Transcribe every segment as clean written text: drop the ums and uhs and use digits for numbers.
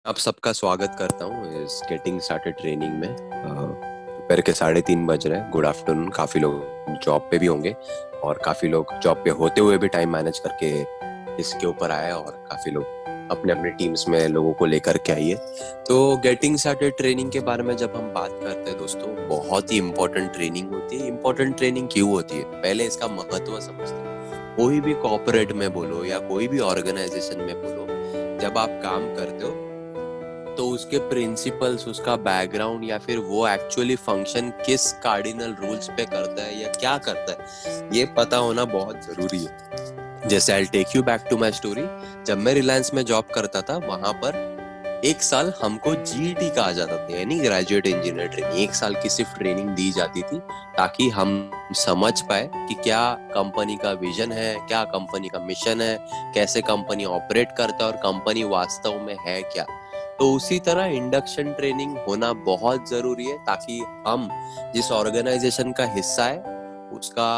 आप सबका स्वागत करता हूँ इस गेटिंग स्टार्टेड ट्रेनिंग में। दोपहर के 3:30 बज रहे हैं। Good afternoon. काफी लोग जॉब पे भी होंगे और काफी लोग जॉब पे होते हुए भी टाइम मैनेज करके इसके ऊपर आए और काफी लोग अपने अपने टीम्स में लोगों को लेकर के आइए। तो गेटिंग स्टार्टेड ट्रेनिंग के बारे में जब हम बात करते हैं दोस्तों, बहुत ही इंपॉर्टेंट ट्रेनिंग होती है। इंपॉर्टेंट ट्रेनिंग क्यों होती है, पहले इसका महत्व समझते हैं। कोई भी कॉर्पोरेट में बोलो या कोई भी ऑर्गेनाइजेशन में बोलो, जब आप काम करते हो तो उसके प्रिंसिपल्स, उसका बैकग्राउंड या फिर वो एक्चुअली फंक्शन किस कार्डिनल रूल्स पे करता है या क्या करता है, ये पता होना बहुत जरूरी है। जैसे I take you back to my story. जब मैं रिलायंस में जॉब करता था, वहां पर एक साल हमको जीईटी कहा जाता था, यानी ग्रेजुएट इंजीनियर ट्रेनिंग। एक साल की सिर्फ ट्रेनिंग दी जाती थी ताकि हम समझ पाए कि क्या कंपनी का विजन है, क्या कंपनी का मिशन है, कैसे कंपनी ऑपरेट करता है और कंपनी वास्तव में है क्या। तो उसी तरह इंडक्शन ट्रेनिंग होना बहुत जरूरी है ताकि हम जिस ऑर्गेनाइजेशन का हिस्सा है उसका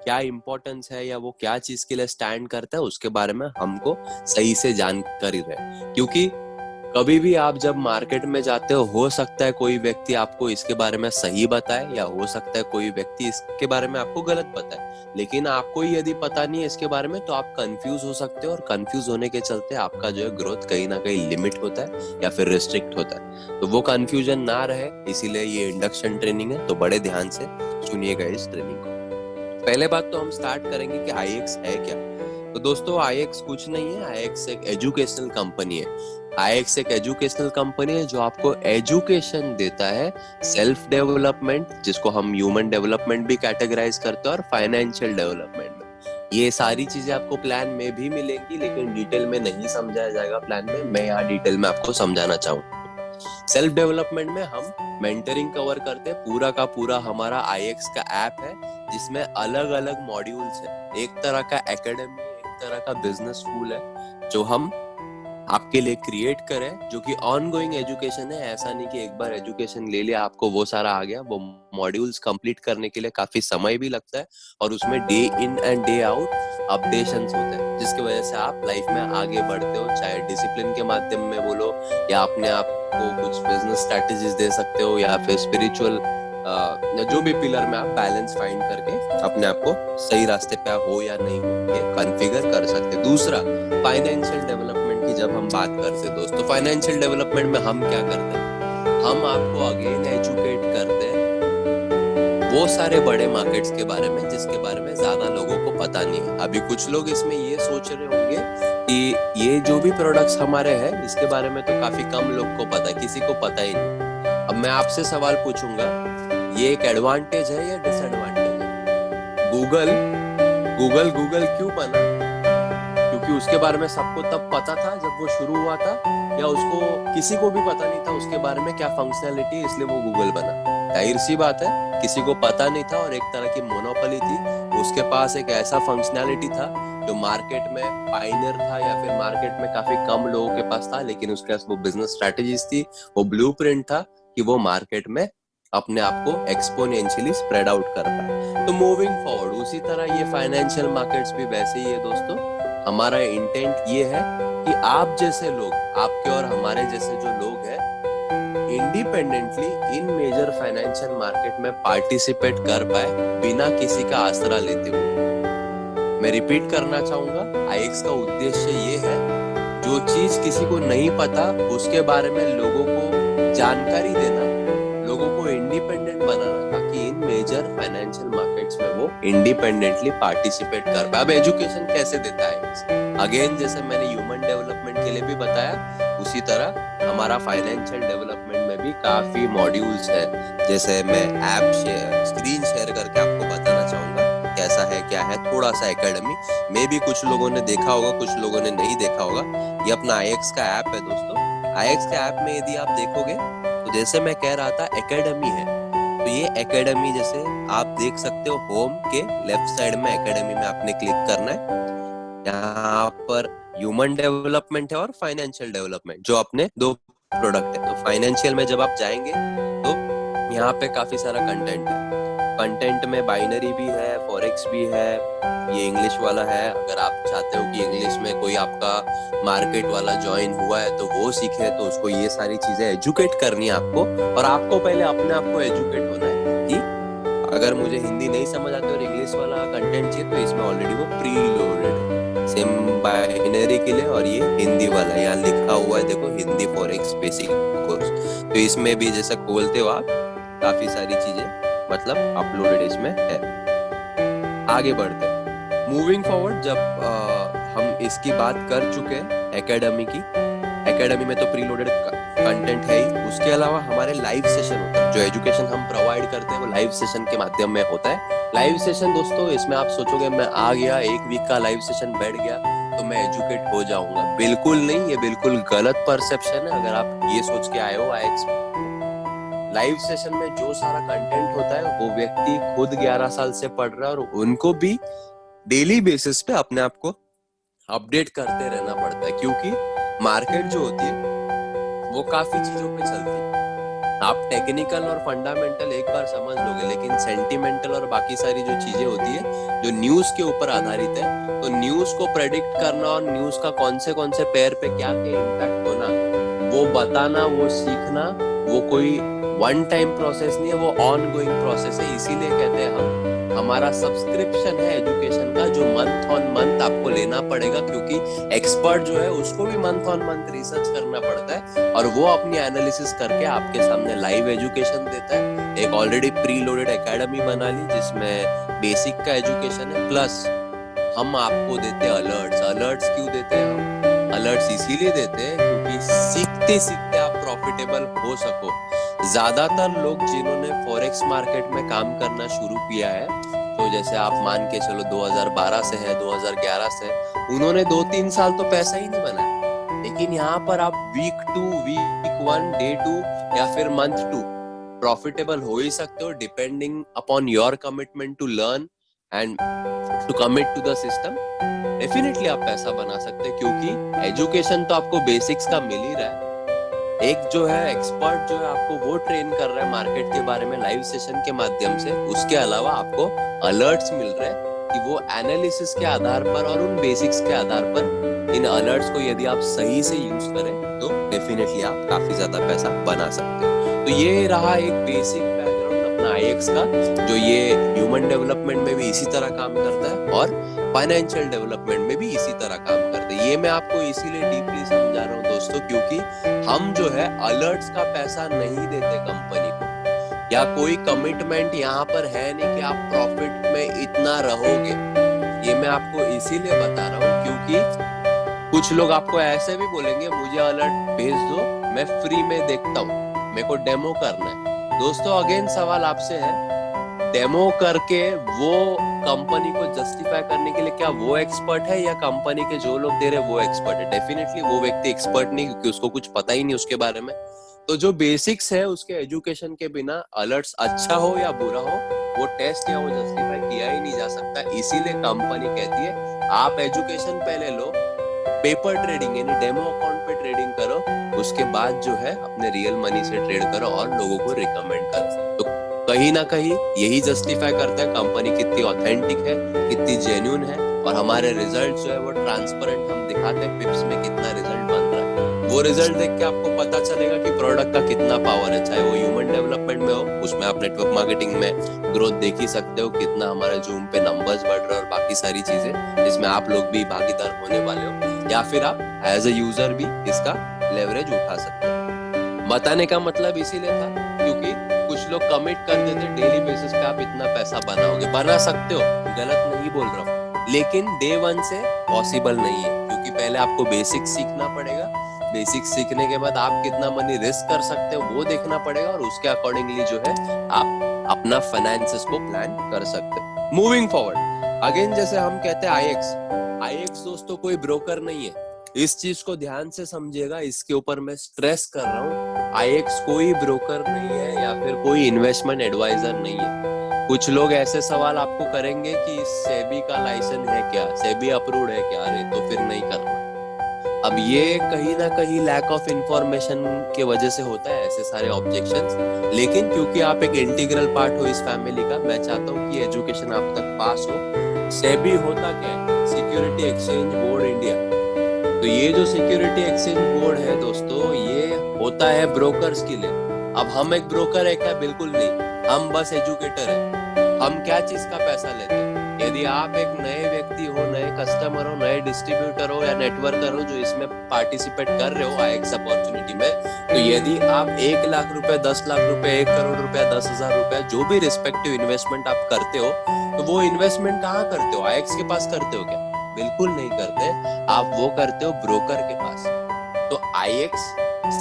क्या इम्पोर्टेंस है या वो क्या चीज के लिए स्टैंड करता है उसके बारे में हमको सही से जानकारी रहे। क्योंकि कभी भी आप जब मार्केट में जाते हो सकता है कोई व्यक्ति आपको इसके बारे में सही बताए या हो सकता है कोई व्यक्ति इसके बारे में आपको गलत बताए। लेकिन आपको ही यदि पता नहीं है इसके बारे में तो आप कंफ्यूज हो सकते हो और कंफ्यूज होने के चलते आपका जो है ग्रोथ कहीं ना कहीं लिमिट होता है या फिर रिस्ट्रिक्ट होता है। तो वो कंफ्यूजन ना रहे, इसीलिए ये इंडक्शन ट्रेनिंग है। तो बड़े ध्यान से सुनिएगा इस ट्रेनिंग को। पहले बात तो हम स्टार्ट करेंगे कि आईएक्स है क्या। तो दोस्तों, आईएक्स कुछ नहीं है, आईएक्स एक एजुकेशनल कंपनी है। आईएक्स एक एजुकेशनल कंपनी है जो आपको एजुकेशन देता है, सेल्फ डेवलपमेंट, जिसको हम ह्यूमन डेवलपमेंट भी कैटेगराइज करते हैं, और फाइनेंशियल डेवलपमेंट में। ये सारी चीजें आपको प्लान में भी मिलेंगी, लेकिन डिटेल में नहीं समझाया जाएगा प्लान में। मैं यहाँ डिटेल में आपको समझाना चाहूंगा। सेल्फ डेवलपमेंट में हम मेंटरिंग कवर करते हैं। पूरा का पूरा हमारा आईएक्स का ऐप है जिसमें अलग अलग मॉड्यूल्स है। एक तरह का एकेडमी, एक तरह का बिजनेस स्कूल है जो हम आपके लिए क्रिएट करें, जो कि ऑनगोइंग एजुकेशन है। ऐसा नहीं कि एक बार एजुकेशन ले लिया आपको वो सारा आ गया। वो मॉड्यूल्स कंप्लीट करने के लिए काफी समय भी लगता है और उसमें day in and day out updations होते हैं, जिसकी वजह से आप लाइफ में आगे बढ़ते हो। चाहे डिसिप्लिन के माध्यम में बोलो या अपने आप को कुछ बिजनेस स्ट्रेटेजीज दे सकते हो या फिर स्पिरिचुअल जो भी पिलर में आप बैलेंस फाइंड करके अपने आप को सही रास्ते पे हो या नहीं हो ये कॉन्फ़िगर कर सकते। दूसरा, फाइनेंशियल डेवलपमेंट की जब हम बात करते हैं दोस्तों, फाइनेंशियल डेवलपमेंट में हम क्या करते हैं, हम आपको अगेन एजुकेट करते हैं वो सारे बड़े मार्केट्स के बारे में जिसके बारे में ज्यादा लोगों को पता नहीं है। अभी कुछ लोग इसमें ये सोच रहे होंगे कि ये जो भी प्रोडक्ट्स हमारे हैं इसके बारे में तो काफी कम लोग को पता है, किसी को पता ही नहीं। अब मैं आपसे सवाल पूछूंगा, ये एक एडवांटेज है या डिसएडवांटेज है? गूगल गूगल गूगल क्यों बना? क्योंकि उसके बारे में सबको तब पता था जब वो शुरू हुआ था, या उसको किसी को भी पता नहीं था उसके बारे में क्या फंक्शनैलिटी है, इसलिए वो गूगल बना? जाहिर सी बात है, किसी को पता नहीं था और एक तरह की मोनोपोली थी। उसके पास एक ऐसा फंक्शनैलिटी था जो मार्केट में पायनियर था या फिर मार्केट में काफी कम लोगों के पास था, लेकिन उसके पास वो बिजनेस स्ट्रेटेजीज थी, वो ब्लूप्रिंट था कि वो मार्केट में अपने आप को एक्सपोनेंशियली स्प्रेड आउट कर पाए। तो मूविंग फॉरवर्ड उसी तरह ये फाइनेंशियल मार्केट्स भी वैसे ही है दोस्तों। हमारा इंटेंट ये है कि आप जैसे लोग, आपके और हमारे जैसे जो लोग हैं, इंडिपेंडेंटली इन मेजर फाइनेंशियल मार्केट में पार्टिसिपेट कर पाए बिना किसी का आसरा लेते हुए। मैं रिपीट करना चाहूंगा, आईएक्स का उद्देश्य ये है, जो चीज किसी को नहीं पता उसके बारे में लोगों को जानकारी देना, लोगों को इंडिपेंडेंट बनाना, ताकि इन मेजर फाइनेंशियल मार्केट्स में वो इंडिपेंडेंटली पार्टिसिपेट कर पाए। अब एजुकेशन कैसे देता है? अगेन, जैसे मैंने ह्यूमन डेवलपमेंट के लिए भी बताया, उसी तरह हमारा फाइनेंशियल डेवलपमेंट में भी काफी मॉड्यूल्स है। जैसे मैं ऐप स्क्रीन शेयर करके आपको बताना चाहूंगा कैसा है क्या है, थोड़ा सा एकेडमी में भी कुछ लोगों ने देखा होगा, कुछ लोगों ने नहीं देखा होगा। ये अपना आईएक्स का ऐप है दोस्तों। आईएक्स के ऐप में यदि आप देखोगे तो जैसे मैं कह रहा था एकेडमी है, तो ये एकेडमी जैसे आप देख सकते हो, होम के लेफ्ट साइड में एकेडमी में आपने क्लिक करना है। यहाँ पर ह्यूमन डेवलपमेंट है और फाइनेंशियल डेवलपमेंट, जो अपने दो प्रोडक्ट है। तो फाइनेंशियल में जब आप जाएंगे तो यहाँ पे काफी सारा कंटेंट है। कंटेंट में बाइनरी भी है, फॉरेक्स भी है, ये इंग्लिश वाला है। अगर आप चाहते हो कि इंग्लिश में कोई आपका मार्केट वाला ज्वाइन हुआ है तो वो सीखे, तो उसको ये सारी चीजें एजुकेट करनी है आपको। और आपको पहले अपने आप को एजुकेट होना है कि अगर मुझे हिंदी नहीं समझ आती और इंग्लिश वाला कंटेंट चाहिए तो इसमें ऑलरेडी वो प्री लोडेड है, सेम बाइनरी के लिए। और ये हिंदी वाला यहाँ लिखा हुआ है, देखो, हिंदी फॉरेक्स बेसिक कोर्स। तो इसमें भी जैसा खोलते हो आप, काफी सारी चीजें मतलब अपलोडेड इसमें है। आगे बढ़ते मूविंग फॉरवर्ड। जब हम इसकी बात कर चुके हैं एकेडमी की, एकेडमी में तो प्रीलोडेड कंटेंट है ही, उसके अलावा हमारे लाइव सेशन होता है। जो एजुकेशन हम प्रोवाइड करते हैं वो लाइव सेशन के माध्यम में होता है। लाइव सेशन दोस्तों, इसमें आप सोचोगे मैं आ गया, एक वीक का लाइव सेशन बैठ गया तो मैं एजुकेट हो जाऊंगा। बिल्कुल नहीं, ये बिल्कुल गलत परसेप्शन है। अगर आप ये सोच के आए हो आईएक्स, लाइव सेशन में जो सारा कंटेंट होता है वो व्यक्ति खुद 11 साल से पढ़ रहा है और उनको भी डेली बेसिस पे अपने आप को अपडेट करते रहना पड़ता है, क्योंकि मार्केट जो होती है वो काफी चीजों पे चलती है। आप टेक्निकल और फंडामेंटल एक बार समझ लोगे, लेकिन सेंटिमेंटल और बाकी सारी जो चीजें होती है जो न्यूज के ऊपर आधारित है, तो न्यूज को प्रेडिक्ट करना और न्यूज का कौन से पैर पे क्या क्या इम्पैक्ट होना, वो बताना, वो सीखना, वो कोई वन टाइम प्रोसेस नहीं है, वो ऑन गोइंग प्रोसेस है। इसीलिए कहते हैं हमारा सब्सक्रिप्शन है एजुकेशन का, जो मंथ ऑन मंथ आपको लेना पड़ेगा, क्योंकि एक्सपर्ट जो है उसको भी मंथ ऑन मंथ रिसर्च करना पड़ता है और वो अपनी एनालिसिस करके आपके सामने लाइव एजुकेशन देता है। एक ऑलरेडी प्री लोडेड एकेडमी बना ली जिसमें बेसिक का एजुकेशन है, प्लस हम आपको देते हैं अलर्ट्स। अलर्ट्स क्यों देते हैं हम? अलर्ट्स इसीलिए देते हैं क्योंकि सीखते सीखते आप प्रॉफिटेबल हो सको। ज्यादातर लोग जिन्होंने फॉरेक्स मार्केट में काम करना शुरू किया है, तो जैसे आप मान के चलो 2012 से है, 2011 से, उन्होंने 2-3 साल तो पैसा ही नहीं बनाया। लेकिन यहाँ पर आप वीक 2, वीक 1, डे 2 या फिर मंथ 2 प्रॉफिटेबल हो ही सकते हो, depending upon your commitment to learn and to commit to the system. Definitely आप पैसा बना सकते हैं, क्योंकि एजुकेशन तो आपको बेसिक्स का मिल ही रहा है। एक जो है एक्सपर्ट जो है आपको वो ट्रेन कर रहा है मार्केट के बारे में लाइव सेशन के माध्यम से। उसके अलावा आपको अलर्ट्स मिल रहे हैं कि वो एनालिसिस के आधार पर और उन बेसिक्स के आधार पर इन अलर्ट्स को यदि आप सही से यूज करें तो डेफिनेटली आप काफी ज्यादा पैसा बना सकते हैं। तो ये रहा एक बेसिक बैकग्राउंड अपना आईएक्स का, जो ये ह्यूमन डेवलपमेंट में भी इसी तरह काम करता है और फाइनेंशियल डेवलपमेंट में भी इसी तरह काम करते हैं। ये मैं आपको इसीलिए डीपली समझा रहा हूँ दोस्तों, क्योंकि हम जो है अलर्ट्स का पैसा नहीं देते कंपनी को, या कोई कमिटमेंट यहाँ पर है नहीं कि आप प्रॉफिट में इतना रहोगे। ये मैं आपको इसीलिए बता रहा हूँ क्योंकि कुछ लोग आपको ऐसे भी बोलेंगे मुझे अलर्ट भेज दो, मैं फ्री में देखता हूँ, मेरे को डेमो करना है। दोस्तों अगेन सवाल आपसे है, डेमो करके वो कंपनी को जस्टिफाई करने के लिए क्या वो एक्सपर्ट है या कंपनी के जो लोग दे रहे वो एक्सपर्ट है? डेफिनेटली वो व्यक्ति एक्सपर्ट नहीं, क्योंकि उसको कुछ पता ही नहीं उसके बारे में। तो जो बेसिक्स है उसके एजुकेशन के बिना अलर्ट्स अच्छा हो या बुरा हो, वो टेस्ट या वो जस्टिफाई किया ही नहीं जा सकता। इसीलिए कंपनी कहती है आप एजुकेशन पहले लो, पेपर ट्रेडिंग यानी डेमो अकाउंट पे ट्रेडिंग करो, उसके बाद जो है अपने रियल मनी से ट्रेड करो और लोगों को रिकमेंड करो। तो कहीं ना कहीं यही जस्टिफाई करता है कंपनी कितनी ऑथेंटिक है, कितनी जेन्युइन है, और हमारे रिजल्ट जो है वो ट्रांसपेरेंट हम दिखाते हैं, पिप्स में कितना रिजल्ट बन रहा है। वो रिजल्ट देख के आपको पता चलेगा कि प्रोडक्ट का कितना पावर है, चाहे वो ह्यूमन डेवलपमेंट में हो, उसमें आप नेटवर्क मार्केटिंग में ग्रोथ देख ही सकते हो, कितना हमारे जूम पे नंबर्स बढ़ रहे हैं और बाकी सारी चीजें जिसमें आप लोग भी भागीदार होने वाले हो, या फिर आप एज ए यूजर भी इसका लेवरेज उठा सकते हो। बताने का मतलब इसीलिए था क्योंकि कुछ लोग कमिट कर देते डेली बेसिस पे आप इतना पैसा बनाओगे, बना सकते हो, गलत नहीं बोल रहा हूँ, लेकिन डे 1 से पॉसिबल नहीं है, क्योंकि पहले आपको बेसिक सीखना पड़ेगा। बेसिक सीखने के बाद आप कितना मनी रिस्क कर सकते हो वो देखना पड़ेगा, और उसके अकॉर्डिंगली जो है आप अपना फाइनेंसेस को प्लान कर सकते हो। मूविंग फॉरवर्ड अगेन, जैसे हम कहते हैं आईएक्स दोस्तों कोई ब्रोकर नहीं है, इस चीज को ध्यान से समझिएगा, इसके ऊपर मैं स्ट्रेस कर रहा हूँ। आईएक्स कोई ब्रोकर नहीं है या फिर कोई इन्वेस्टमेंट एडवाइजर नहीं है। कुछ लोग ऐसे सवाल आपको करेंगे कि सेबी का लाइसेंस है क्या, सेबी अप्रूव्ड है क्या? अरे तो फिर नहीं करना। अब ये कहीं ना कहीं लैक ऑफ इंफॉर्मेशन के वजह से होता है ऐसे सारे ऑब्जेक्शंस, लेकिन क्योंकि आप एक इंटीग्रल पार्ट हो इस फैमिली का, मैं चाहता हूँ कि एजुकेशन आप तक पास हो। सेबी होता क्या है? Security exchange board India. तो ये जो सिक्योरिटी एक्सचेंज बोर्ड है दोस्तों, ये होता है ब्रोकर्स के लिए। अब हम एक ब्रोकर है क्या? बिल्कुल नहीं, हम बस एजुकेटर है। हम क्या चीज का पैसा लेते हैं? यदि आप एक नए व्यक्ति हो, नए कस्टमर हो, नए डिस्ट्रीब्यूटर हो या नेटवर्कर हो जो इसमें पार्टिसिपेट कर रहे हो आईएक्स अपॉर्चुनिटी में, तो यदि आप 1 लाख रुपए, 10 लाख रुपए, 1 करोड़ रुपया, 10,000 रुपया, जो भी रिस्पेक्टिव इन्वेस्टमेंट आप करते हो, तो वो इन्वेस्टमेंट कहाँ करते हो? आईएक्स के पास करते हो क्या? बिल्कुल नहीं करते। आप वो करते हो ब्रोकर के पास। तो आईएक्स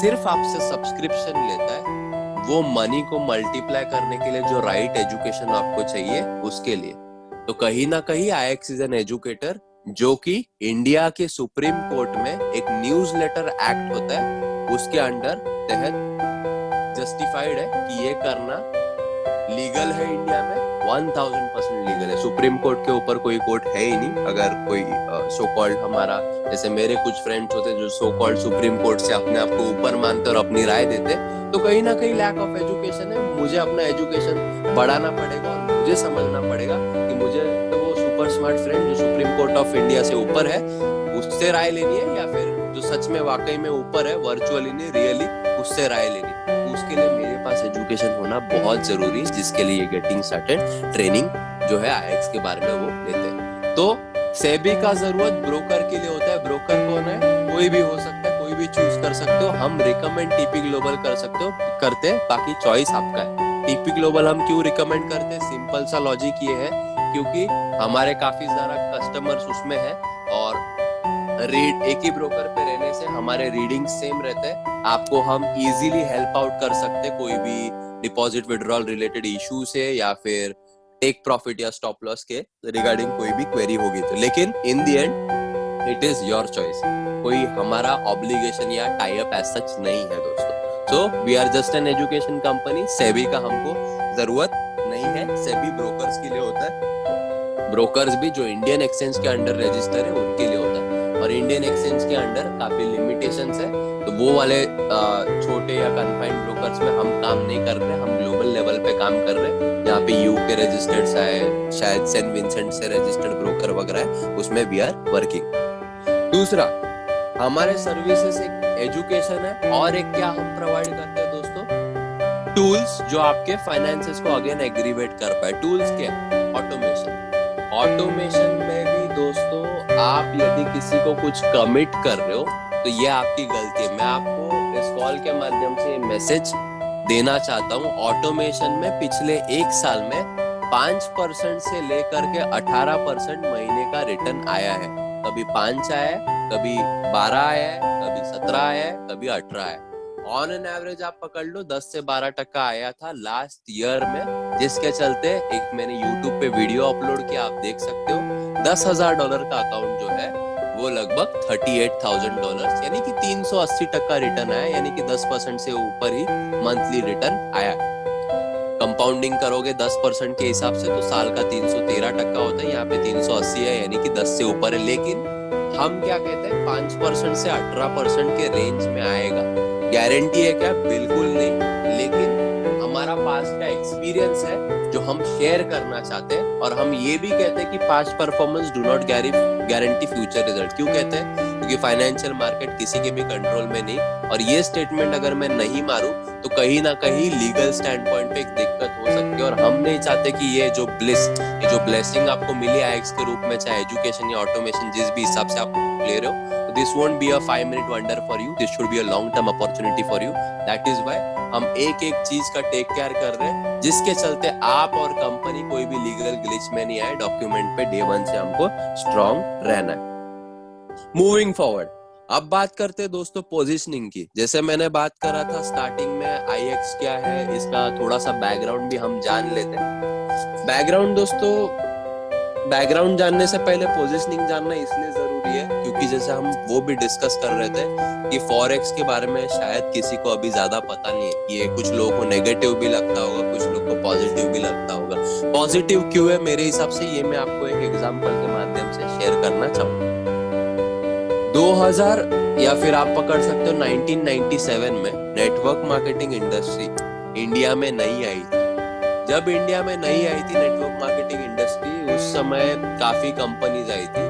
सिर्फ आपसे सब्सक्रिप्शन लेता है, वो मनी को मल्टीप्लाई करने के लिए जो राइट एजुकेशन आपको चाहिए उसके लिए। तो कहीं ना कहीं आईएक्स इज एन एजुकेटर, जो कि इंडिया के सुप्रीम कोर्ट में एक न्यूज लेटर एक्ट होता है, उसके अंडर तहत जस्टिफाइड है कि ये करना लीगल है इंडिया में। 1000% लीगल है। सुप्रीम कोर्ट के ऊपर कोई कोर्ट है ही नहीं। अगर कोई सो कॉल्ड हमारा, जैसे मेरे कुछ फ्रेंड्स होते जो सो कॉल्ड सुप्रीम कोर्ट से अपने आप को ऊपर मानते और अपनी राय देते, तो कहीं ना कहीं लैक ऑफ एजुकेशन है। मुझे अपना एजुकेशन बढ़ाना पड़ेगा और मुझे समझना पड़ेगा कि मुझे तो वो सुपर स्मार्ट फ्रेंड जो सुप्रीम कोर्ट ऑफ इंडिया से ऊपर है उससे राय लेनी है, या फिर जो सच में वाकई में ऊपर है, वर्चुअली नहीं रियली, उससे राय लेनी है। उसके लिए मेरे पास एजुकेशन होना बहुत जरूरी है, जिसके लिए गेटिंग स्टार्टेड ट्रेनिंग जो है आईएक्स के बारे में वो लेते हैं। तो सेबी का जरूरत ब्रोकर के लिए होता है। ब्रोकर कौन है? कोई भी हो सकता है, कोई भी चूज कर सकते हो। हम रिकमेंड टीपी ग्लोबल कर सकते हो, करते हैं, बाकी चॉइस आपका है। टीपी ग्लोबल हम क्यों रिकमेंड करते हैं? सिंपल सा लॉजिक ये है, क्योंकि हमारे काफी सारा कस्टमर्स उसमें है और एक ही ब्रोकर पे रहने से हमारे रीडिंग सेम रहते हैं। आपको हम इजीली हेल्प आउट कर सकते हैं कोई भी डिपॉजिट विड्रॉल रिलेटेड इशू से, या फिर टेक प्रॉफिट या स्टॉप लॉस के रिगार्डिंग कोई भी क्वेरी होगी तो। लेकिन in the end it is your choice. कोई हमारा ऑब्लिगेशन या टाई अप एज सच नहीं है दोस्तों। So we are just an education company. SEBI का हमको जरूरत नहीं है। सेबी ब्रोकर्स के लिए होता है। ब्रोकर्स भी जो इंडियन एक्सचेंज के अंडर रजिस्टर है उनके लिए होता है, और इंडियन एक्सचेंज के अंडर काफी लिमिटेशंस है। तो वो वाले छोटे या कन्फाइंड ब्रोकर्स में हम काम नहीं कर रहे, हम ग्लोबल लेवल पे काम कर रहे हैं। यहाँ पे यूके रजिस्टर्ड है, शायद सेंट विंसेंट से रजिस्टर्ड ब्रोकर वगैरह है, उसमें वी आर वर्किंग। दूसरा, हमारे सर्विसेज एक एजुकेशन है, और एक क्या हम प्रोवाइड करते हैं दोस्तों? टूल्स जो आपके फाइनेंसेस को अगेन एग्रीवेट कर पाए। टूल्स क्या? ऑटोमेशन। ऑटोमेशन में भी दोस्तों आप यदि किसी को कुछ कमिट कर रहे हो तो ये आपकी गलती है। मैं आपको इस कॉल के माध्यम से मैसेज देना चाहता हूँ। ऑटोमेशन में पिछले 1 साल में 5% से लेकर के 18% महीने का रिटर्न आया है। कभी 5 आया है, कभी 12 आया है, कभी 17 आया है, कभी 18 आया है। ऑन एन एवरेज आप पकड़ लो 10 से 12% आया था लास्ट ईयर में, जिसके चलते एक मैंने यूट्यूब पे वीडियो अपलोड किया, आप देख सकते हो। $10,000 का अकाउंट जो है वो लगभग $38,000 यानी कि 380% रिटर्न आया, यानी कि 10% से ऊपर ही मंथली रिटर्न आया। कंपाउंडिंग करोगे 10% के हिसाब से तो साल का 313% होता है। यहाँ पे 380 है, यानी कि 10 से ऊपर है। लेकिन हम क्या कहते हैं, 5% से 18% के रेंज में आएगा। गारंटी है क्या? बिल्कुल नहीं, लेकिन हमारा पास्ट का एक्सपीरियंस है जो हम शेयर करना चाहते हैं। और हम ये भी कहते हैं कि past performance do not guarantee future result. क्यों कहते हैं? क्योंकि फाइनेंशियल मार्केट किसी के भी कंट्रोल में नहीं, और ये स्टेटमेंट अगर मैं नहीं मारूं तो कहीं ना कहीं लीगल स्टैंड पॉइंट पे एक दिक्कत हो सकती है। और हम नहीं चाहते कि ये जो ब्लेसिंग आपको मिली आईएक्स के रूप में, चाहे एजुकेशन या ऑटोमेशन, जिस भी हिसाब से आप ले रहे हो, this won't be a 5-minute wonder for you. This should be a long-term opportunity for you. That is why हम एक एक चीज का टेक केयर कर रहे हैं, जिसके चलते आप और कंपनी कोई भी लीगल ग्लिच में नहीं आए। डॉक्यूमेंट पे डे 1 से हमको स्ट्रॉन्ग रहना है। मूविंग फॉरवर्ड, अब बात करते हैं दोस्तों पोजीशनिंग की। जैसे मैंने बात करा था स्टार्टिंग में, आईएक्स क्या है, इसका थोड़ा सा बैकग्राउंड भी हम जान लेते हैं। बैकग्राउंड दोस्तों, बैकग्राउंड जानने से पहले पोजीशनिंग जानना इसलिए जरूरी है क्योंकि जैसे हम वो भी डिस्कस कर रहे थे कि फॉरेक्स के बारे में शायद किसी को अभी ज्यादा पता नहीं है। ये कुछ लोगों को नेगेटिव भी लगता होगा, कुछ लोगों को पॉजिटिव भी लगता होगा। पॉजिटिव क्यों है मेरे हिसाब से, ये मैं आपको एक एग्जांपल के माध्यम से शेयर करना चाहूंगा। या फिर आप पकड़ सकते हो 1997 में नेटवर्क मार्केटिंग इंडस्ट्री इंडिया में नहीं आई थी। जब इंडिया में नहीं आई थी नेटवर्क मार्केटिंग इंडस्ट्री, उस समय काफी कंपनीज आई थी,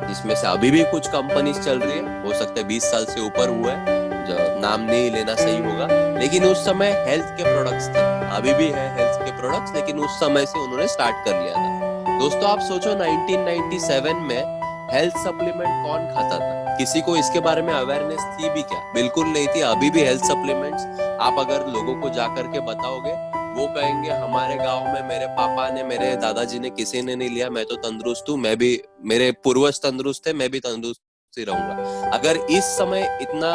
जिसमें से अभी भी कुछ कंपनीज चल रही है, हो सकता है 20 साल से ऊपर हुआ है, जो नाम नहीं लेना सही होगा, लेकिन उस समय हेल्थ के प्रोडक्ट्स थे, अभी भी है हेल्थ के प्रोडक्ट्स, लेकिन उस समय से उन्होंने स्टार्ट कर लिया था। दोस्तों आप सोचो 1997 में हेल्थ सप्लीमेंट कौन खाता था? किसी को इसके बारे में अवेयरनेस थी भी क्या? बिल्कुल नहीं थी। अभी भी हेल्थ सप्लीमेंट्स आप अगर लोगों को जाकर के बताओगे, वो कहेंगे हमारे गांव में मेरे पापा ने, मेरे दादाजी ने, किसी ने नहीं लिया, मैं तो तंदुरुस्त हूँ, मैं भी, मेरे पूर्वज तंदुरुस्त थे, मैं भी तंदुरुस्त ही रहूंगा। अगर इस समय इतना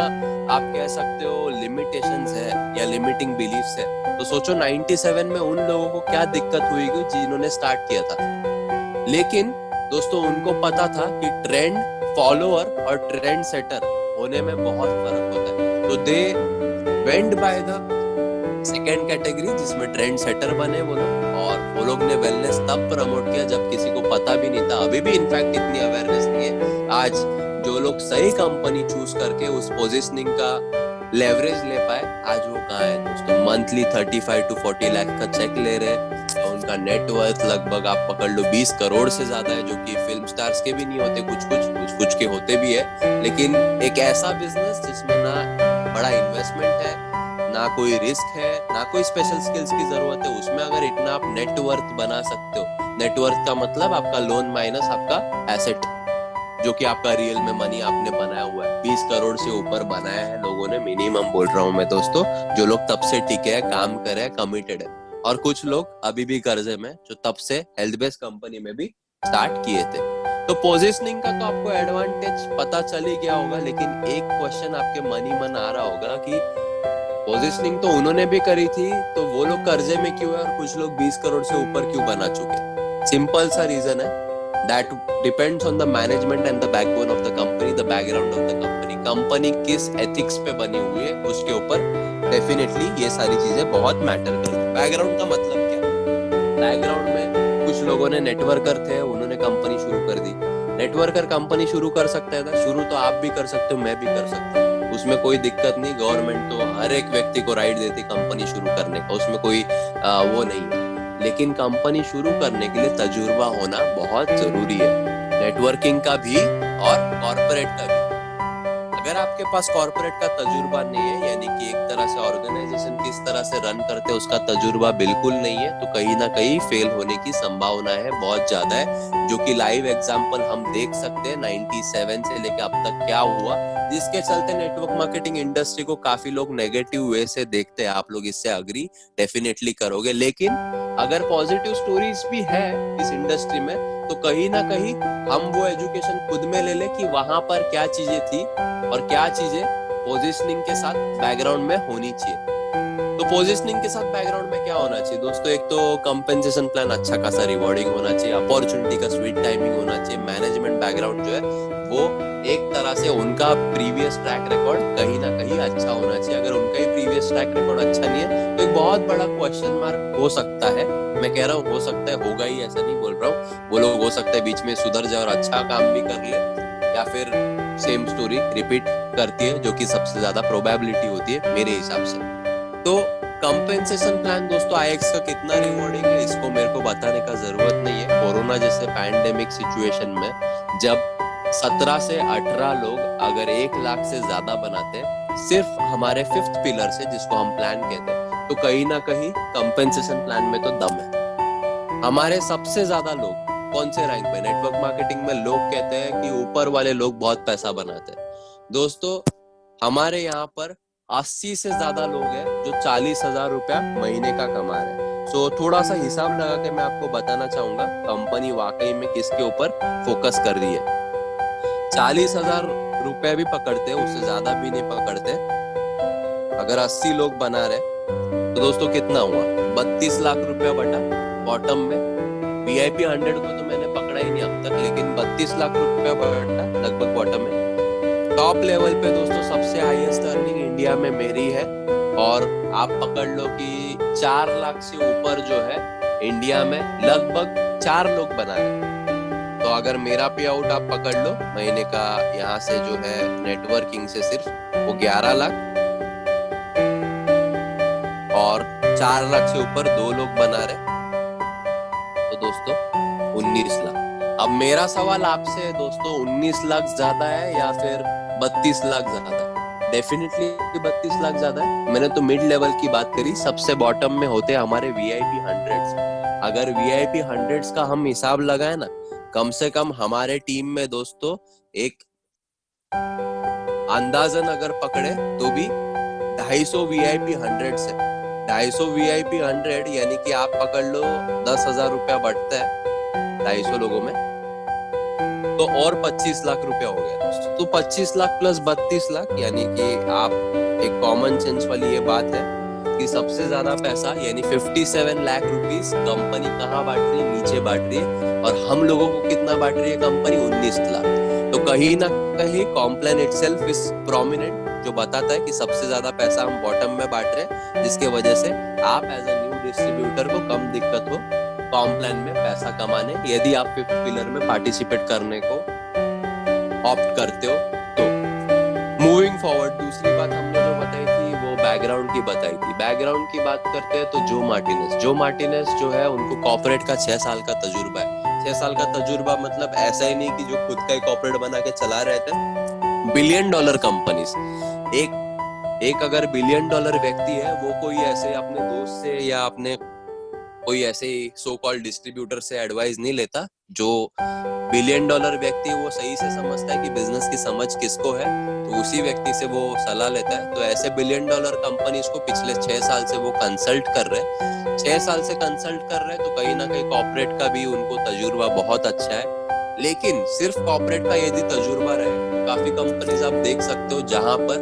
आप कह सकते हो लिमिटेशंस है या लिमिटिंग बिलीफ्स है, तो सोचो 97 में उन लोगों को क्या दिक्कत हुई जिन्होंने स्टार्ट किया था। लेकिन दोस्तों उनको पता था कि ट्रेंड फॉलोअर और ट्रेंड सेटर होने में बहुत फर्क होता है, तो they went by the second category, जिसमें ट्रेंड सेटर बने वो लोग, और वो लोग ने वेलनेस तब प्रमोट किया जब किसी को पता भी नहीं था। अभी भी इनफैक्ट इतनी अवेयरनेस नहीं है। आज जो लोग सही कंपनी चूज करके उस पोजीशनिंग का लेवरेज ले पाए, आज वो कहाँ है दोस्तों? मंथली 35 to 40 लाख का चेक ले रहे हैं, उनका नेटवर्थ लगभग आप पकड़ लो 20 करोड़ से ज्यादा है, जो कि फिल्म स्टार्स के भी नहीं होते, कुछ के होते भी है। लेकिन एक ऐसा बिजनेस जिसमें ना बड़ा इन्वेस्टमेंट है, ना कोई रिस्क है, ना कोई स्पेशल स्किल्स की जरूरत है, उसमें अगर इतना आप नेटवर्थ बना सकते हो, नेटवर्थ का मतलब आपका लोन माइनस आपका एसेट, जो कि आपका रियल में मनी आपने बनाया हुआ है, 20 करोड़ से ऊपर बनाया है लोगों ने, मिनिमम बोल रहा हूँ मैं दोस्तों, जो लोग तब से टिके हैं, काम करे हैं, कमिटेड है। और कुछ लोग अभी भी कर्जे में, जो तब से हेल्थ बेस्ड कंपनी में भी स्टार्ट किए थे। तो पोजीशनिंग का तो आपको एडवांटेज पता चल ही गया होगा, लेकिन एक क्वेश्चन आपके मन आ रहा होगा कि पोजीशनिंग तो उन्होंने भी करी थी, तो वो लोग कर्जे में क्यों है और कुछ लोग 20 करोड़ से ऊपर क्यों बना चुके? सिंपल सा रीजन है, that depends on the management and the backbone of the company, the background of the company, company किस एथिक्स पे बनी हुई है उसके ऊपर डेफिनेटली ये सारी चीजें बहुत मैटर करती है। बैकग्राउंड का मतलब क्या? बैकग्राउंड में कुछ लोगों ने नेटवर्कर थे, उन्होंने कंपनी शुरू कर दी। नेटवर्कर कंपनी शुरू कर सकता था, शुरू तो आप भी कर सकते हो, मैं भी कर सकता हूँ, उसमें कोई दिक्कत नहीं। गवर्नमेंट तो हर एक व्यक्ति को राइट देती कंपनी शुरू करने का, उसमें कोई वो नहीं है। लेकिन कंपनी शुरू करने के लिए तजुर्बा होना बहुत जरूरी है, नेटवर्किंग का भी और कॉर्पोरेट का भी। अगर आपके पास कॉर्पोरेट का तजुर्बा नहीं है, यानी कि एक तरह से ऑर्गेनाइजेशन किस तरह से रन करते हैं उसका तजुर्बा बिल्कुल नहीं है, तो कहीं ना कहीं फेल होने की संभावना है, बहुत ज्यादा है, जो कि लाइव एग्जांपल हम देख सकते हैं 97 से लेकर अब तक क्या हुआ, जिसके चलते नेटवर्क मार्केटिंग इंडस्ट्री को काफी लोग नेगेटिव वे से देखते हैं। आप लोग इससे अग्री डेफिनेटली करोगे। लेकिन अगर पॉजिटिव स्टोरीज भी है इस इंडस्ट्री में, तो कहीं ना कहीं हम वो एजुकेशन खुद में ले ले कि वहां पर क्या चीजें थी और क्या चीजें पोजीशनिंग के साथ बैकग्राउंड में होनी चाहिए। तो पोजीशनिंग के साथ बैकग्राउंड में क्या होना चाहिए दोस्तों? एक तो कंपेंसेशन प्लान अच्छा खासा रिवॉर्डिंग होना चाहिए, अपॉर्चुनिटी का स्वीट टाइमिंग होना चाहिए, मैनेजमेंट बैकग्राउंड जो है वो एक तरह से उनका प्रीवियस ट्रैक रिकॉर्ड कहीं ना कहीं अच्छा होना चाहिए। अगर उनका ही प्रीवियस ट्रैक रिकॉर्ड अच्छा नहीं है, तो एक बहुत बड़ा क्वेश्चन मार्क हो सकता है। मैं कह रहा हूँ हो सकता है, होगा ही, ऐसा नहीं बोल रहा हूँ। वो लोग हो सकता है बीच में सुधर जाए और अच्छा काम भी कर ले, या फिर सेम स्टोरी रिपीट करती है, जो कि सबसे ज्यादा प्रोबेबिलिटी होती है मेरे हिसाब से। तो कंपेंसेशन प्लान दोस्तों आईएक्स का कितना रिवॉर्डिंग है इसको मेरे को बताने का जरूरत नहीं है। कोरोना जैसे पैंडेमिक सिचुएशन में जब 17 से 18 लोग अगर 1 लाख से ज्यादा बनाते हैं सिर्फ हमारे 5th पिलर से, जिसको हम प्लान कहते हैं, तो कहीं ना कहीं कंपेंसेशन प्लान में तो दम है। हमारे सबसे ज्यादा लोग कौन से रैंक पे? नेटवर्क मार्केटिंग में लोग कहते हैं कि ऊपर वाले लोग बहुत पैसा बनाते हैं। दोस्तों हमारे यहाँ पर 80 से ज्यादा लोग हैं जो 40,000 रुपया महीने का कमा रहे हैं। सो थोड़ा सा हिसाब लगा के मैं आपको बताना चाहूंगा कंपनी वाकई में किसके ऊपर फोकस कर रही है। 40,000 रुपया भी पकड़ते हैं, उससे ज्यादा भी नहीं पकड़ते। अगर 80 लोग बना रहे तो दोस्तों कितना हुआ? 32 लाख रुपया बटा बॉटम में। VIP 100 को तो मैंने पकड़ा ही नहीं अब तक, लेकिन 32 लाख रुपया बटा लगभग बॉटम में। टॉप लेवल पे दोस्तों सबसे हाईएस्ट अर्निंग इंडिया में मेरी है, और आप पकड़ लो कि 4 लाख से ऊपर जो है इंडिया में लगभग 4 लोग बना रहे हैं। तो तो अगर मेरा पे आउट आप पकड़ लो महीने का यहाँ से जो है नेटवर्किंग से सिर्फ वो 11 लाख और 4 लाख से ऊपर 2 लोग बना रहे तो दोस्तों 19 लाख। अब मेरा सवाल आपसे है दोस्तों, 19 लाख ज्यादा है या फिर 32 लाख ज्यादा है? डेफिनेटली 32 लाख ज्यादा है। मैंने तो मिड लेवल की बात करी, सबसे बॉटम में होते हैं हमारे वीआईपी 100s। अगर वीआईपी 100s का हम हिसाब लगाए ना, कम से कम हमारे टीम में दोस्तों एक अंदाजन अगर पकड़े तो भी 250 वीआईपी 100 से 250 वीआईपी 100 यानी कि आप पकड़ लो 10,000 रुपया बढ़ता है 250 लोगों में, तो और 25 लाख रुपया हो गया दोस्तों। तो 25 लाख प्लस 32 लाख यानी कि आप एक कॉमन सेंस वाली ये बात है कि सबसे ज्यादा पैसा यानी 57 लाख रुपीस कंपनी कहाँ बांट रही है? नीचे बांट रही है। और हम लोगों को कितना बांट रही है कंपनी? 19 लाख। तो कहीं ना कहीं कॉम्प्लान इटसेल्फ इज प्रोमिनेंट, जो बताता है कि सबसे ज्यादा पैसा हम बॉटम में बांट रहे हैं, जिसके वजह से आप एज अ न्यू डिस्ट्रीब्यूटर को कम दिक्कत हो कॉम्प्लान में पैसा कमाने, यदि आप 5th पिलर में पार्टिसिपेट करने को ऑप्ट करते हो। तो मूविंग फॉरवर्ड, दूसरी बात हमने जो बताई थी वो बैकग्राउंड की बताई थी। बैकग्राउंड की बात करते हैं तो जो मार्टिनेज जो है उनको कॉर्पोरेट का 6 साल का तजुर्बा है। 6 साल का तजुर्बा मतलब ऐसा ही नहीं कि जो खुद का ही कॉर्पोरेट बना के चला रहे थे। $1 बिलियन कंपनीज, एक अगर $1 बिलियन व्यक्ति है वो कोई ऐसे अपने दोस्त से या अपने कोई ऐसे सो कॉल्ड डिस्ट्रीब्यूटर से एडवाइस नहीं लेता। जो $1 बिलियन व्यक्ति वो सही से समझता है कि बिजनेस की समझ किसको है, तो उसी व्यक्ति से वो सलाह लेता है। तो ऐसे $1 बिलियन कंपनीज को पिछले 6 साल से वो कंसल्ट कर रहे हैं। 6 साल से कंसल्ट कर रहे हैं तो कहीं ना कहीं कॉर्पोरेट का भी उनको तजुर्बा बहुत अच्छा है। लेकिन सिर्फ कॉर्पोरेट का यदि तजुर्बा रहे, काफी कंपनीज आप देख सकते हो जहां पर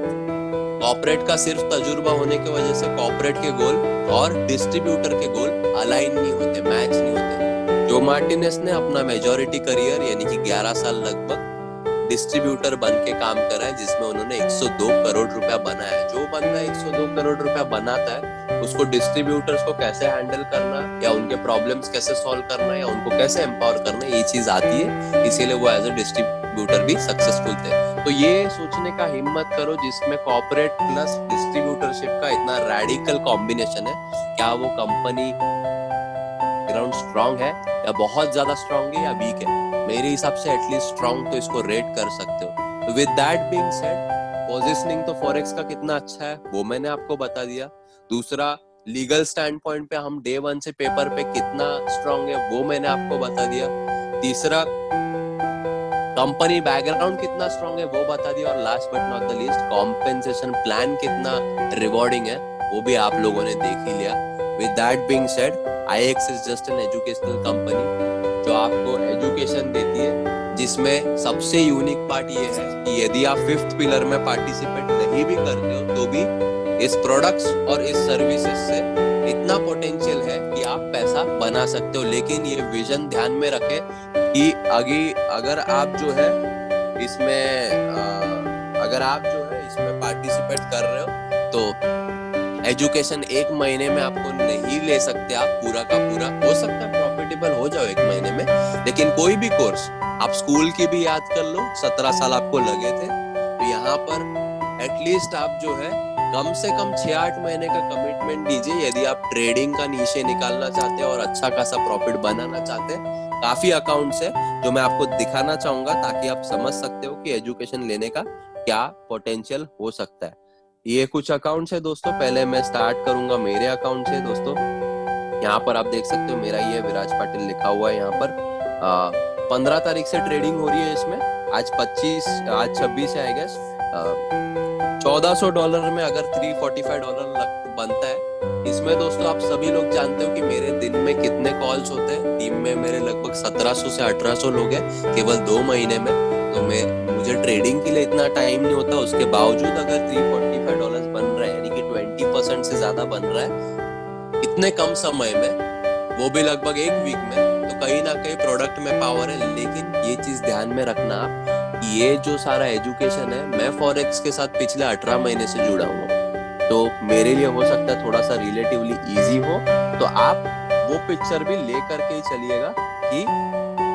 कॉर्पोरेट का सिर्फ तजुर्बा होने की वजह से कॉर्पोरेट के गोल और डिस्ट्रीब्यूटर के गोल अलाइन नहीं होते, मैच नहीं होते। जो मार्टिनेज ने अपना मेजॉरिटी करियर यानी कि 11 साल लगभग डिस्ट्रीब्यूटर बन के काम करा है, जिसमें उन्होंने 102 करोड़ रुपया बनाया है। जो बंदा 102 करोड़ रुपया बनाता है उसको डिस्ट्रीब्यूटर्स को कैसे हैंडल करना या उनके प्रॉब्लम्स कैसे सॉल्व करना या उनको कैसे एम्पावर करना, ये चीज आती है। इसीलिए वो एज अ डिस्ट्रीब्यूटर भी सक्सेसफुल थे। तो ये सोचने का हिम्मत करो जिसमें कॉर्पोरेट प्लस डिस्ट्रीब्यूटरशिप का इतना रैडिकल कॉम्बिनेशन है, क्या वो कंपनी ग्राउंड स्ट्रांग है या बहुत ज्यादा स्ट्रांग है या वीक है? मेरे हिसाब से एटलीस्ट स्ट्रांग, तो इसको रेट कर सकते हो। With that being said, positioning तो फॉरेक्स का कितना अच्छा है वो मैंने आपको बता दिया। दूसरा, लीगल स्टैंड पॉइंट पे हम डे 1 से पेपर पे कितना स्ट्रांग है वो मैंने आपको बता दिया। तीसरा, कंपनी बैकग्राउंड कितना स्ट्रांग है वो बता दिया। और last but not the least, compensation plan कितना रिवॉर्डिंग है वो भी आप लोगों ने देख ही लिया। With that being said, IX is just an educational company जो आपको एजुकेशन देती है, जिसमें सबसे यूनिक पार्ट ये है कि यदि आप 5th पिलर में पार्टिसिपेट नहीं भी करते हो तो भी इस प्रोडक्ट्स और इस सर्विसेज से इतना पोटेंशियल है कि आप पैसा बना सकते हो। लेकिन ये विजन ध्यान में रखें कि अगर आप जो है इसमें पार्टिसिपेट कर रहे हो तो एजुकेशन 1 महीने में आपको नहीं ले सकते। आप पूरा का पूरा, हो सकता है प्रॉफिटेबल हो जाओ 1 महीने में, लेकिन कोई भी कोर्स आप स्कूल की भी याद कर लो, 17 साल आपको लगे थे, तो यहाँ पर एटलीस्ट आप जो है कम से कम 6-8 महीने का कमिटमेंट दीजिए यदि आप ट्रेडिंग का नीचे निकालना चाहते हैं और अच्छा खासा प्रॉफिट बनाना चाहते हैं। काफी अकाउंट्स है जो मैं आपको दिखाना चाहूंगा ताकि आप समझ सकते हो कि एजुकेशन लेने का क्या पोटेंशियल हो सकता है। ये कुछ अकाउंट्स है दोस्तों। पहले मैं स्टार्ट करूंगा मेरे अकाउंट से दोस्तों। यहाँ पर आप देख सकते हो मेरा ये विराज पाटिल लिखा हुआ है। यहाँ पर 15 तारीख से ट्रेडिंग हो रही है इसमें। आज 26 है आई गेस। $1400 में अगर $345 बनता है। इसमें दोस्तों आप सभी लोग जानते हो कि मेरे दिन में कितने कॉल्स होते हैं। टीम में मेरे लगभग 1700 से 1800 लोग हैं केवल 2 महीने में। तो मुझे ट्रेडिंग के लिए इतना टाइम नहीं होता। उसके बावजूद अगर $345 बन रहा है यानी कि 20% से ज्यादा बन रहा है इतने कम समय में, वो भी लगभग 1 वीक में, तो कहीं ना कहीं प्रोडक्ट में पावर है। लेकिन ये चीज ध्यान में रखना आप, ये जो सारा एजुकेशन है, मैं फॉरेक्स के साथ पिछले 18 महीने से जुड़ा हूँ, तो मेरे लिए हो सकता है थोड़ा सा रिलेटिवली इजी हो। तो आप वो पिक्चर भी ले करके ही चलिएगा कि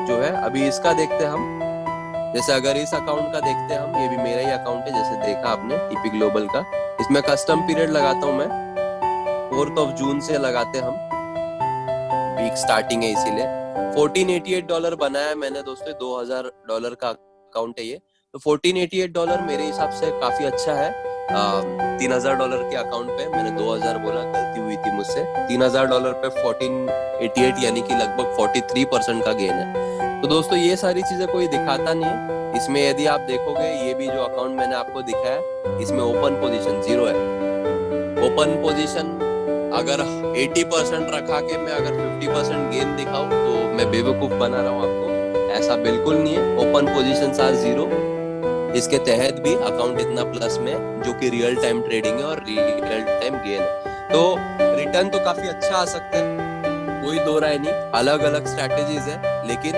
जो है अभी इसका देखते हैं हम। जैसे अगर इस अकाउंट का देखते हैं हम, ये भी मेरा ही अकाउंट है जैसे देखा आपने टीपी ग्लोबल का। इसमें कस्टम पीरियड लगाता हूँ मैं, 4th of जून से लगाते हम, वीक स्टार्टिंग है इसीलिए। $1488 बनाया मैंने दोस्तों, $2000 का अकाउंट है ये। तो $1488 मेरे हिसाब से काफी अच्छा है। $3000 के अकाउंट पे मैंने 2000 बोला, गलती हुई थी मुझसे। $3000 पे 1488 यानी कि लगभग 43% का गेन है। तो दोस्तों ये सारी चीजें कोई दिखाता नहीं है इसमें। यदि आप देखोगे ये भी जो अकाउंट मैंने आपको दिखाया, इसमें ओपन पोजीशन 0 है। ओपन पोजीशन अगर 80% रखा के मैं अगर 50% गेन दिखाऊं तो मैं बेवकूफ बना रहा हूं आपको, ऐसा बिल्कुल नहीं है। Open positions are 0। इसके तहत भी अकाउंट इतना प्लस में, जो कि रियल टाइम ट्रेडिंग है और रियल टाइम गेन है। तो रिटर्न तो काफी अच्छा आ सकता है, कोई दो राय नहीं। अलग अलग स्ट्रैटेजीज है, लेकिन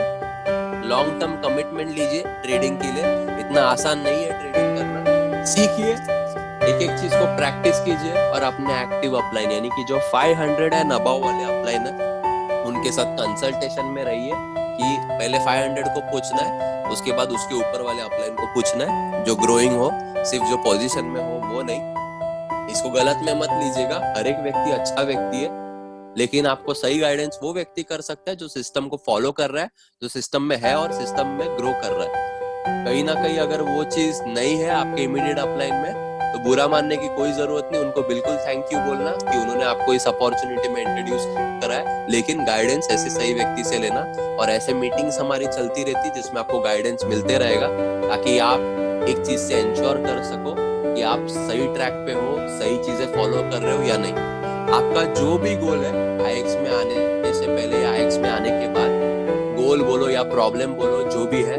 लॉन्ग टर्म कमिटमेंट लीजिए ट्रेडिंग के लिए। इतना आसान नहीं है ट्रेडिंग करना, सीखिए, एक एक चीज को प्रैक्टिस कीजिए और अपने एक्टिव अपलाइन यानी कि जो 500 एंड अबव वाले अपलाइन है उनके साथ कंसल्टेशन में रहिए कि पहले 500 को पूछना है, उसके बाद उसके ऊपर वाले अपलाइन को पूछना है जो ग्रोइंग हो, सिर्फ जो पोजीशन में हो वो नहीं। इसको गलत में मत लीजिएगा, हर एक व्यक्ति अच्छा व्यक्ति है, लेकिन आपको सही गाइडेंस वो व्यक्ति कर सकता है जो सिस्टम को फॉलो कर रहा है, जो सिस्टम में है और सिस्टम में ग्रो कर रहा है। कहीं ना कहीं अगर वो चीज नहीं है आपके इमीडिएट अपलाइन में, तो बुरा मानने की कोई जरूरत नहीं, उनको बिल्कुल थैंक यू बोलना कि उन्होंने आपको इस अपॉर्चुनिटी में इंट्रोड्यूस करा है। लेकिन गाइडेंस ऐसे सही व्यक्ति से लेना, और ऐसे मीटिंग्स हमारी चलती रहती जिसमें आपको गाइडेंस मिलते रहेगा, ताकि आप एक चीज से इंश्योर कर सको कि आप सही ट्रैक पे हो, सही चीजें फॉलो कर रहे हो या नहीं। आपका जो भी गोल है आईएक्स में आने से पहले या आईएक्स में आने के बाद, गोल बोलो या प्रॉब्लम बोलो, जो भी है,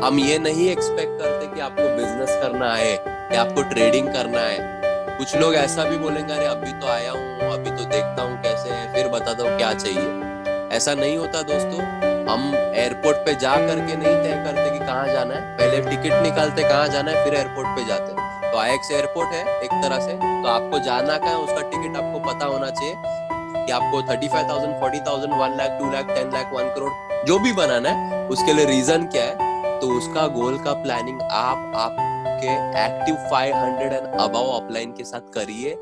हम ये नहीं एक्सपेक्ट करते कि आपको बिजनेस करना है या आपको ट्रेडिंग करना है। कुछ लोग ऐसा भी बोलेंगे, अरे अभी तो आया हूँ, अभी तो देखता हूँ कैसे है, फिर बताता हूँ क्या चाहिए। ऐसा नहीं होता दोस्तों। हम एयरपोर्ट पे जा करके नहीं तय करते कि कहाँ जाना है, पहले टिकट निकालते कहाँ जाना है, फिर एयरपोर्ट पे जाते हैं। तो आईएक्स एयरपोर्ट है एक तरह से, तो आपको जाना कहाँ है उसका टिकट आपको पता होना चाहिए कि आपको 35,000, 40,000, 1 लाख, 2 लाख, 10 लाख, 1 करोड़ जो भी बनाना है, उसके लिए रीजन क्या है, तो उसका गोल का प्लानिंग आपके एक्टिव 500 एंड अबव अपलाइन के साथ करिए,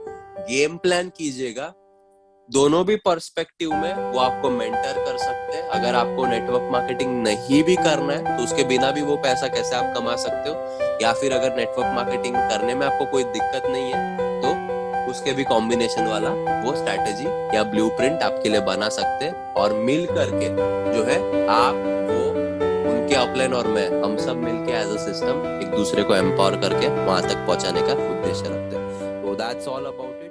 गेम प्लान कीजिएगा। दोनों भी पर्सपेक्टिव में वो आपको मेंटर कर सकते हैं। अगर आपको नेटवर्क मार्केटिंग नहीं भी करना है तो उसके बिना भी वो पैसा कैसे आप कमा सकते हो, या फिर अगर नेटवर्क मार्केटिंग करने में आपको कोई दिक्कत नहीं है तो उसके भी कॉम्बिनेशन वाला वो स्ट्रैटेजी या ब्लूप्रिंट आपके लिए बना सकते हैं, और मिल करके जो है आप वो उनके अपलाइन और मैं, हम सब मिलके एज अ सिस्टम एक दूसरे को एम्पावर करके वहां तक पहुंचाने का उद्देश्य रखते हैं। तो दैट्स ऑल अबाउट इट।